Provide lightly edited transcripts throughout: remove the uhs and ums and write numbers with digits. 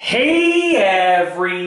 Hey everybody!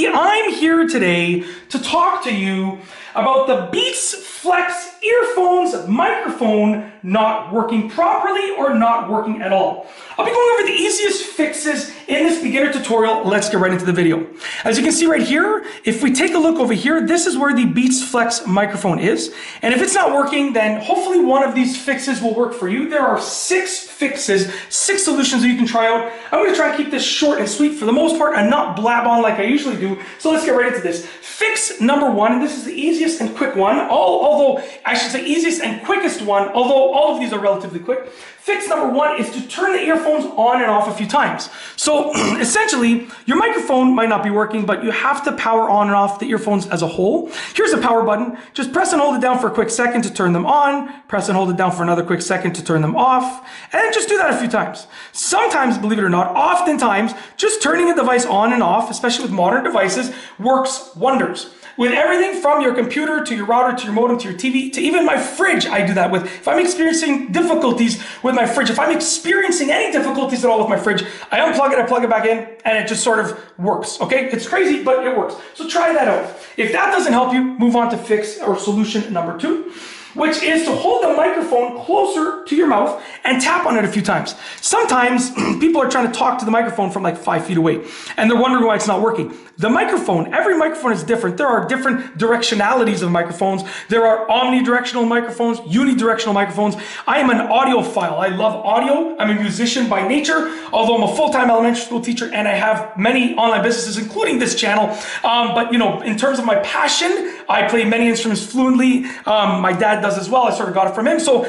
I'm here today to talk to you about the Beats Flex earphones microphone not working properly or not working at all. I'll be going over the easiest fixes in this beginner tutorial. Let's get right into the video. As you can see right here, if we take a look over here, this is where the Beats Flex microphone is. And if it's not working, then hopefully one of these fixes will work for you. There are 6 fixes, 6 solutions that you can try out. I'm going to try and keep this short and sweet for the most part and not blab on like I usually do. So let's get right into this. Fix number 1, and this is the easiest and quick one, although I should say easiest and quickest one, although all of these are relatively quick. Fix number 1 is to turn the earphones on and off a few times. So essentially, your microphone might not be working, but you have to power on and off the earphones as a whole. Here's a power button. Just press and hold it down for a quick second to turn them on. Press and hold it down for another quick second to turn them off. And just do that a few times. Sometimes, believe it or not, oftentimes, just turning a device on and off, especially with modern devices, works wonders. With everything from your computer to your router to your modem to your TV to even my fridge, I do that with. If I'm experiencing difficulties with my fridge, if I'm experiencing any difficulties at all with my fridge, I unplug it, I plug it back in, and it just sort of works, okay? It's crazy, but it works. So try that out. If that doesn't help you, move on to fix or solution number 2, which is to hold the microphone closer to your mouth and tap on it a few times. Sometimes people are trying to talk to the microphone from like 5 feet away, and they're wondering why it's not working. The microphone, every microphone is different. There are different directionalities of microphones. There are omnidirectional microphones, unidirectional microphones. I am an audiophile. I love audio. I'm a musician by nature, although I'm a full-time elementary school teacher and I have many online businesses, including this channel. But you know, in terms of my passion, I play many instruments fluently. My dad does as well. I sort of got it from him. So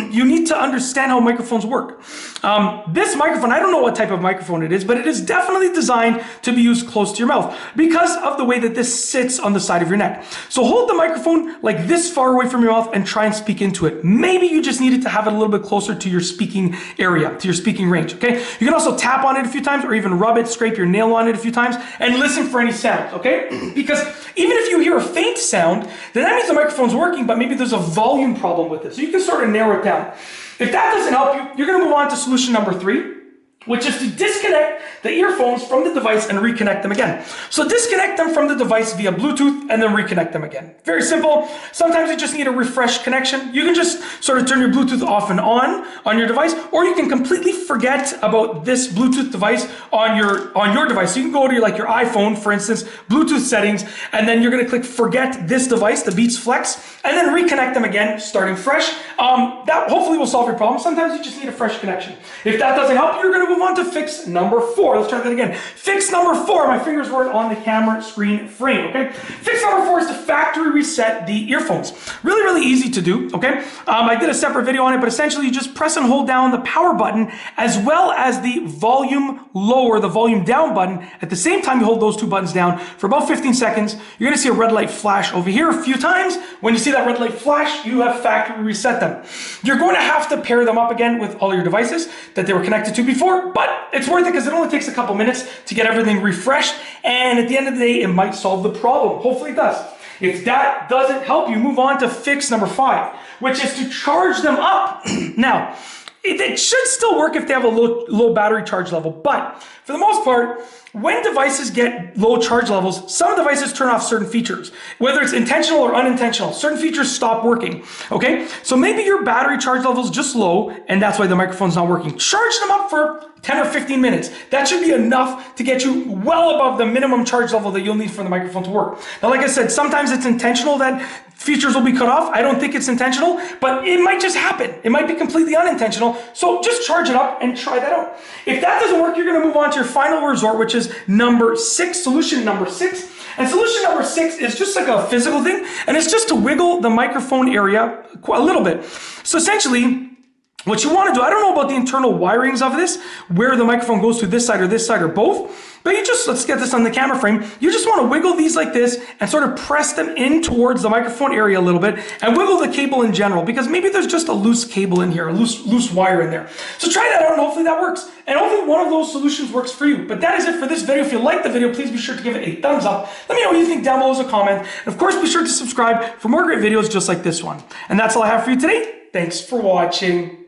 you need to understand how microphones work. This microphone, I don't know what type of microphone it is, but it is definitely designed to be used close to your mouth because of the way that this sits on the side of your neck. So hold the microphone like this far away from your mouth and try and speak into it. Maybe you just needed to have it a little bit closer to your speaking area, to your speaking range, okay? You can also tap on it a few times or even rub it, scrape your nail on it a few times and listen for any sound, okay? Because even if you hear a faint sound, then that means the microphone's working, but maybe there's a volume problem with it. So you can sort of narrow it down. If that doesn't help you, you're gonna move on to solution number 3, which is to disconnect the earphones from the device and reconnect them again. So disconnect them from the device via Bluetooth and then reconnect them again. Very simple. Sometimes you just need a refresh connection. You can just sort of turn your Bluetooth off and on your device, or you can completely forget about this Bluetooth device on your device. So you can go to your iPhone, for instance, Bluetooth settings, and then you're gonna click forget this device, the Beats Flex, and then reconnect them again, starting fresh. That hopefully will solve your problem. Sometimes you just need a fresh connection. If that doesn't help, you're gonna move on to fix number 4. Let's try that again. Fix number 4. My fingers weren't on the camera screen frame, okay? Fix number 4 is to factory reset the earphones. Really, really easy to do, okay? I did a separate video on it, but essentially you just press and hold down the power button as well as the volume lower, the volume down button. At the same time, you hold those 2 buttons down for about 15 seconds. You're gonna see a red light flash over here a few times. When you see that red light flash, you have factory reset them. You're going to have to pair them up again with all your devices that they were connected to before, but it's worth it because it only takes a couple minutes to get everything refreshed, and at the end of the day, it might solve the problem. Hopefully it does. If that doesn't help you, move on to fix number 5, which is to charge them up. Now, it should still work if they have a low battery charge level, but for the most part, when devices get low charge levels, some devices turn off certain features. Whether it's intentional or unintentional, certain features stop working, okay? So maybe your battery charge level is just low, and that's why the microphone's not working. Charge them up for 10 or 15 minutes. That should be enough to get you well above the minimum charge level that you'll need for the microphone to work. Now, like I said, sometimes it's intentional that features will be cut off. I don't think it's intentional, but it might just happen. It might be completely unintentional. So just charge it up and try that out. If that doesn't work, you're gonna move on to your final resort, which is number 6, solution number 6. And solution number 6 is just like a physical thing, and it's just to wiggle the microphone area a little bit. So essentially, what you want to do, I don't know about the internal wirings of this, where the microphone goes to this side or both, but you just, let's get this on the camera frame. You just want to wiggle these like this and sort of press them in towards the microphone area a little bit and wiggle the cable in general, because maybe there's just a loose cable in here, a loose wire in there. So try that out and hopefully that works. And hopefully one of those solutions works for you. But that is it for this video. If you liked the video, please be sure to give it a thumbs up. Let me know what you think down below as a comment. And of course, be sure to subscribe for more great videos just like this one. And that's all I have for you today. Thanks for watching.